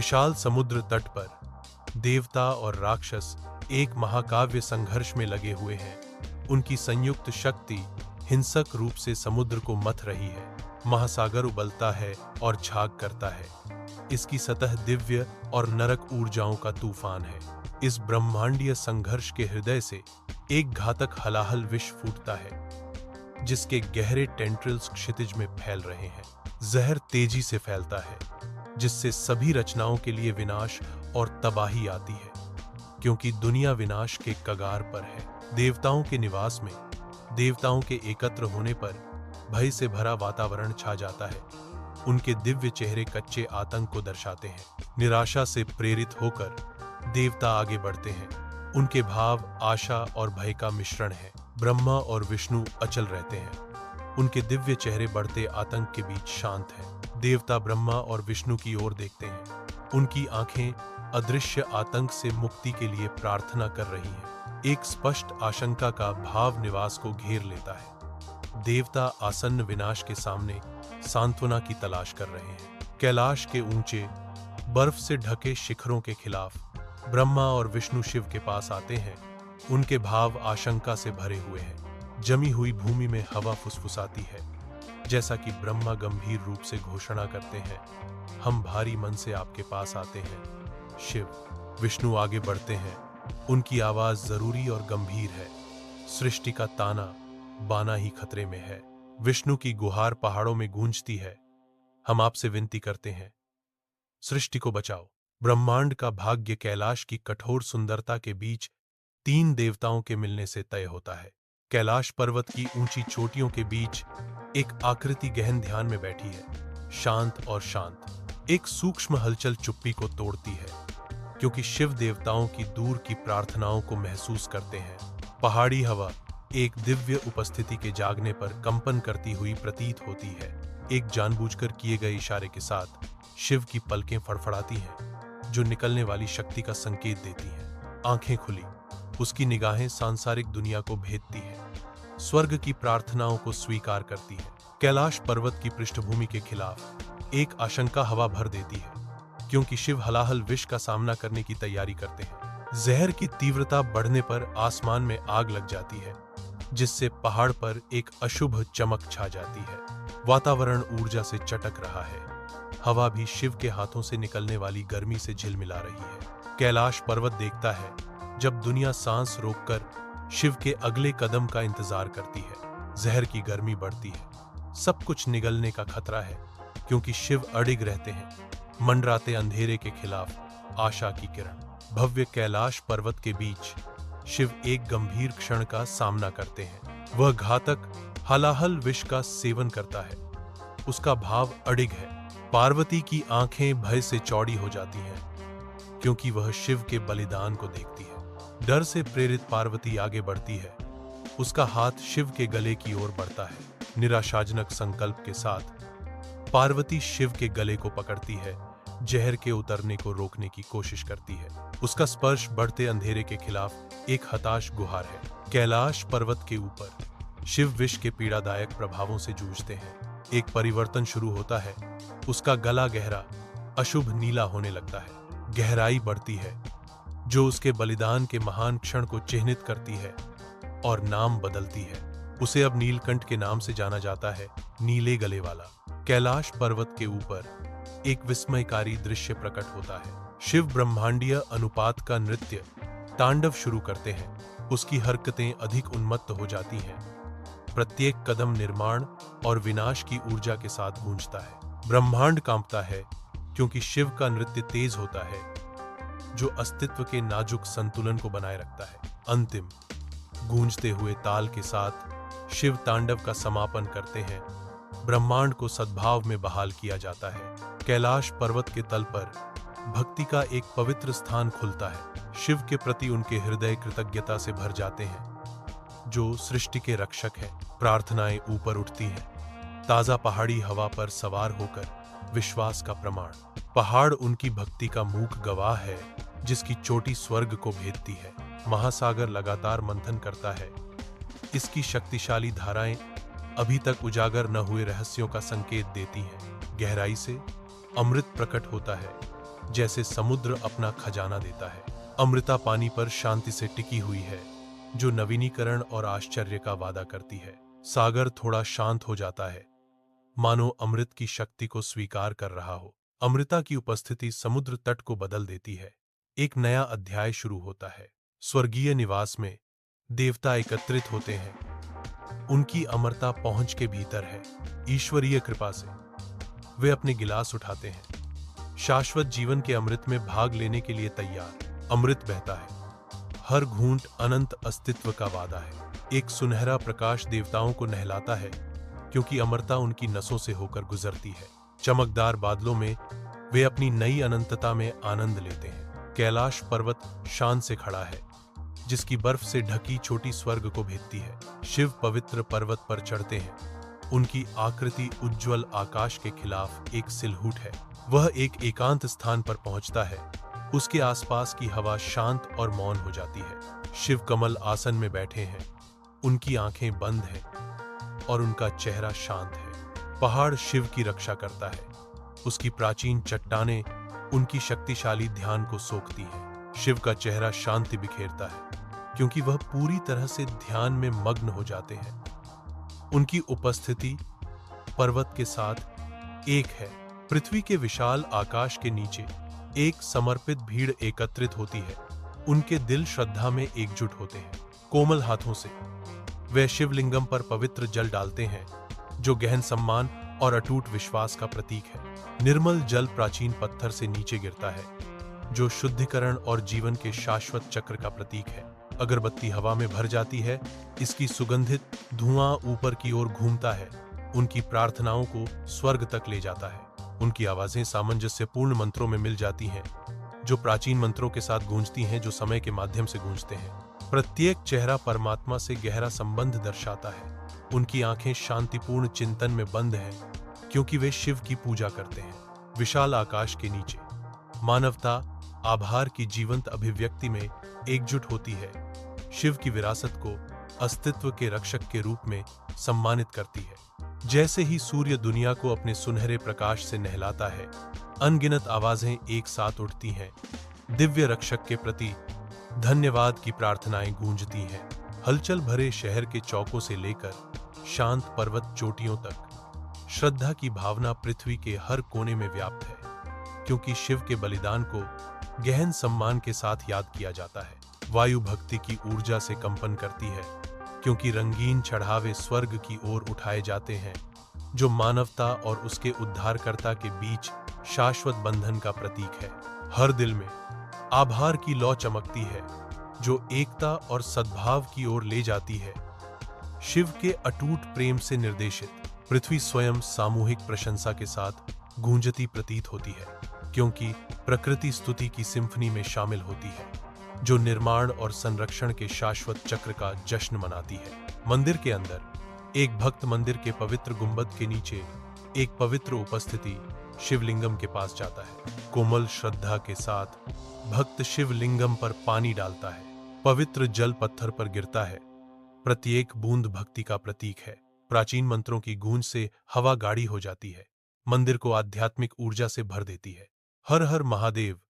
विशाल समुद्र तट पर देवता और राक्षस एक महाकाव्य संघर्ष में लगे हुए हैं। उनकी संयुक्त शक्ति हिंसक रूप से समुद्र को मथ रही है। महासागर उबलता है और झाग करता है। इसकी सतह दिव्य और नरक ऊर्जाओं का तूफान है। इस ब्रह्मांडीय संघर्ष के हृदय से एक घातक हलाहल विष फूटता है, जिसके गहरे टेंट्रिल्स क्षितिज में फैल रहे हैं। जहर तेजी से फैलता है, जिससे सभी रचनाओं के लिए विनाश और तबाही आती है, क्योंकि दुनिया विनाश के कगार पर है। देवताओं के निवास में देवताओं के एकत्र होने पर भय से भरा वातावरण छा जाता है। उनके दिव्य चेहरे कच्चे आतंक को दर्शाते हैं। निराशा से प्रेरित होकर देवता आगे बढ़ते हैं। उनके भाव आशा और भय का मिश्रण है। ब्रह्मा और विष्णु अचल रहते हैं। उनके दिव्य चेहरे बढ़ते आतंक के बीच शांत हैं। देवता ब्रह्मा और विष्णु की ओर देखते हैं। उनकी आंखें अदृश्य आतंक से मुक्ति के लिए प्रार्थना कर रही हैं। एक स्पष्ट आशंका का भाव निवास को घेर लेता है। देवता आसन्न विनाश के सामने सांत्वना की तलाश कर रहे हैं। कैलाश के ऊंचे बर्फ से ढके शिखरों के खिलाफ ब्रह्मा और विष्णु शिव के पास आते हैं। उनके भाव आशंका से भरे हुए हैं। जमी हुई भूमि में हवा फुसफुसाती है, जैसा कि ब्रह्मा गंभीर रूप से घोषणा करते हैं, हम भारी मन से आपके पास आते हैं। शिव विष्णु आगे बढ़ते हैं। उनकी आवाज जरूरी और गंभीर है। सृष्टि का ताना बाना ही खतरे में है। विष्णु की गुहार पहाड़ों में गूंजती है, हम आपसे विनती करते हैं, सृष्टि को बचाओ। ब्रह्मांड का भाग्य कैलाश की कठोर सुंदरता के बीच 3 देवताओं के मिलने से तय होता है। कैलाश पर्वत की ऊंची चोटियों के बीच एक आकृति गहन ध्यान में बैठी है, शांत और शांत। एक सूक्ष्म हलचल चुप्पी को तोड़ती है, क्योंकि शिव देवताओं की दूर की प्रार्थनाओं को महसूस करते हैं। पहाड़ी हवा एक दिव्य उपस्थिति के जागने पर कंपन करती हुई प्रतीत होती है। एक जानबूझकर किए गए इशारे के साथ शिव की पलकें फड़फड़ाती हैं, जो निकलने वाली शक्ति का संकेत देती हैं। आंखें खुली, उसकी निगाहें सांसारिक दुनिया को भेदती हैं, स्वर्ग की प्रार्थनाओं को स्वीकार करती हैं। कैलाश पर्वत की पृष्ठभूमि के खिलाफ एक आशंका हवा भर देती है, क्योंकि शिव हलाहल विष का सामना करने की तैयारी करते हैं। जहर की तीव्रता बढ़ने पर आसमान में आग लग जाती है, जिससे पहाड़ पर एक अशुभ चमक छा जाती है। वातावरण ऊर्जा से चटक रहा है। हवा भी शिव के हाथों से निकलने वाली गर्मी से झिलमिला रही है। कैलाश पर्वत देखता है जब दुनिया सांस रोककर शिव के अगले कदम का इंतजार करती है। जहर की गर्मी बढ़ती है। सब कुछ निगलने का खतरा है, क्योंकि शिव अडिग रहते हैं, मंडराते अंधेरे के खिलाफ आशा की किरण। भव्य कैलाश पर्वत के बीच शिव एक गंभीर क्षण का सामना करते हैं। वह घातक हलाहल विष का सेवन करता है। उसका भाव अडिग है। पार्वती की आंखें भय से चौड़ी हो जाती हैं, क्योंकि वह शिव के बलिदान को देखती है। डर से प्रेरित पार्वती आगे बढ़ती है। उसका हाथ शिव के गले की ओर बढ़ता है। निराशाजनक संकल्प के साथ पार्वती शिव के गले को पकड़ती है, जहर के उतरने को रोकने की कोशिश करती है। उसका स्पर्श बढ़ते अंधेरे के खिलाफ एक हताश गुहार है। कैलाश पर्वत के ऊपर शिव विष के पीड़ादायक प्रभावों से जूझते हैं। एक परिवर्तन शुरू होता है। उसका गला गहरा अशुभ नीला होने लगता है। गहराई बढ़ती है, जो उसके बलिदान के महान क्षण को चिह्नित करती है, और नाम बदलती है। उसे अब नीलकंठ के नाम से जाना जाता है, नीले गले वाला। कैलाश पर्वत के ऊपर एक विस्मयकारी दृश्य प्रकट होता है। शिव ब्रह्मांडीय अनुपात का नृत्य तांडव शुरू करते हैं। उसकी हरकतें अधिक उन्मत्त हो जाती हैं। प्रत्येक कदम निर्माण और विनाश की ऊर्जा के साथ गूंजता है। ब्रह्मांड कांपता है, क्योंकि शिव का नृत्य तेज होता है, जो अस्तित्व के नाजुक संतुलन को बनाए रखता है। अंतिम गूंजते हुए ताल के साथ शिव तांडव का समापन करते हैं। ब्रह्मांड को सद्भाव में बहाल किया जाता है। कैलाश पर्वत के तल पर भक्ति का एक पवित्र स्थान खुलता है। शिव के प्रति उनके हृदय कृतज्ञता से भर जाते हैं, जो सृष्टि के रक्षक हैं। प्रार्थनाएं ऊपर उठती हैं, ताजा पहाड़ी हवा पर सवार होकर विश्वास का प्रमाण। पहाड़ उनकी भक्ति का मूक गवाह है, जिसकी चोटी स्वर्ग को भेदती है। महासागर लगातार मंथन करता है। इसकी शक्तिशाली धाराएं अभी तक उजागर न हुए रहस्यों का संकेत देती हैं। गहराई से अमृत प्रकट होता है, जैसे समुद्र अपना खजाना देता है। अमृता पानी पर शांति से टिकी हुई है, जो नवीनीकरण और आश्चर्य का वादा करती है। सागर थोड़ा शांत हो जाता है, मानो अमृत की शक्ति को स्वीकार कर रहा हो। अमृता की उपस्थिति समुद्र तट को बदल देती है। एक नया अध्याय शुरू होता है। स्वर्गीय निवास में देवता एकत्रित होते हैं। उनकी अमरता पहुंच के भीतर है। ईश्वरीय कृपा से वे अपने गिलास उठाते हैं, शाश्वत जीवन के अमृत में भाग लेने के लिए तैयार। अमृत बहता है, हर घूंट अनंत अस्तित्व का वादा है। एक सुनहरा प्रकाश देवताओं को नहलाता है, क्योंकि अमरता उनकी नसों से होकर गुजरती है। चमकदार बादलों में वे अपनी नई अनंतता में आनंद लेते हैं। कैलाश पर्वत शान से खड़ा है, जिसकी बर्फ से ढकी छोटी स्वर्ग को भेदती है। शिव पवित्र पर्वत पर चढ़ते हैं। उनकी आकृति उज्ज्वल आकाश के खिलाफ एक सिलहूट है। वह एक एकांत स्थान पर पहुंचता है। उसके आसपास की हवा शांत और मौन हो जाती है। शिव कमल आसन में बैठे हैं। उनकी आंखें बंद हैं और उनका चेहरा शांत है। पहाड़ शिव की रक्षा करता है। उसकी प्राचीन चट्टानें उनकी शक्तिशाली ध्यान को सोखती हैं। शिव का चेहरा शांति बिखेरता है, क्योंकि वह पूरी तरह से ध्यान में मग्न हो जाते हैं। उनकी उपस्थिति पर्वत के साथ एक है। पृथ्वी के विशाल आकाश के नीचे एक समर्पित भीड़ एकत्रित होती है। उनके दिल श्रद्धा में एकजुट होते हैं। कोमल हाथों से वे शिवलिंगम पर पवित्र जल डालते हैं, जो गहन सम्मान और अटूट विश्वास का प्रतीक है। निर्मल जल प्राचीन पत्थर से नीचे गिरता है, जो शुद्धिकरण और जीवन के शाश्वत चक्र का प्रतीक है। अगरबत्ती हवा में भर जाती है। इसकी सुगंधित धुआं ऊपर की ओर घूमता है, उनकी प्रार्थनाओं को स्वर्ग तक ले जाता है। उनकी आवाजें सामंजस्यपूर्ण मंत्रों में मिल जाती हैं, जो प्राचीन मंत्रों के साथ गूंजती हैं, जो समय के माध्यम से गूंजते हैं। प्रत्येक चेहरा परमात्मा से गहरा संबंध दर्शाता है। उनकी आंखें शांतिपूर्ण चिंतन में बंद हैं, क्योंकि वे शिव की पूजा करते हैं। विशाल आकाश के नीचे मानवता आभार की जीवंत अभिव्यक्ति में एकजुट होती है। शिव की विरासत को अस्तित्व के रक्षक के रूप में सम्मानित करती है। जैसे ही सूर्य दुनिया को अपने सुनहरे प्रकाश से नहलाता है, अनगिनत आवाजें एक साथ उठती हैं। दिव्य रक्षक के प्रति धन्यवाद की प्रार्थनाएं गूंजती हैं। हलचल भरे शहर के चौकों से लेकर शांत पर्वत चोटियों तक श्रद्धा की भावना पृथ्वी के हर कोने में व्याप्त है, क्योंकि शिव के बलिदान को गहन सम्मान के साथ याद किया जाता है। वायु भक्ति की ऊर्जा से कंपन करती है, क्योंकि रंगीन चढ़ावे स्वर्ग की ओर उठाए जाते हैं, जो मानवता और उसके उद्धारकर्ता के बीच शाश्वत बंधन का प्रतीक है। हर दिल में आभार की लौ चमकती है, जो एकता और सद्भाव की ओर ले जाती है। शिव के अटूट प्रेम से निर्देशित पृथ्वी स्वयं सामूहिक प्रशंसा के साथ गूंजती प्रतीत होती है, क्योंकि प्रकृति स्तुति की सिम्फनी में शामिल होती है, जो निर्माण और संरक्षण के शाश्वत चक्र का जश्न मनाती है। मंदिर के अंदर एक भक्त मंदिर के पवित्र गुंबद के नीचे एक पवित्र उपस्थिति शिवलिंगम के पास जाता है। कोमल श्रद्धा के साथ भक्त शिवलिंगम पर पानी डालता है। पवित्र जल पत्थर पर गिरता है। प्रत्येक बूंद भक्ति का प्रतीक है। प्राचीन मंत्रों की गूंज से हवा गाढ़ी हो जाती है, मंदिर को आध्यात्मिक ऊर्जा से भर देती है। हर हर महादेव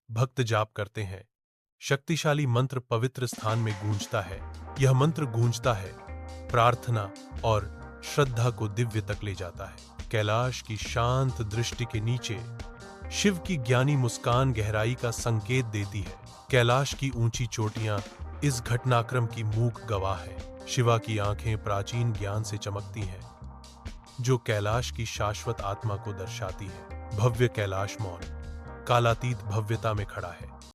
भक्त जाप करते हैं। शक्तिशाली मंत्र पवित्र स्थान में गूंजता है। यह मंत्र गूंजता है, प्रार्थना और श्रद्धा को दिव्य तक ले जाता है। कैलाश की शांत दृष्टि के नीचे शिव की ज्ञानी मुस्कान गहराई का संकेत देती है। कैलाश की ऊंची चोटियां इस घटनाक्रम की मूक गवाह है। शिवा की आंखें प्राचीन ज्ञान से चमकती हैं, जो कैलाश की शाश्वत आत्मा को दर्शाती है। भव्य कैलाश मौन कालातीत भव्यता में खड़ा है।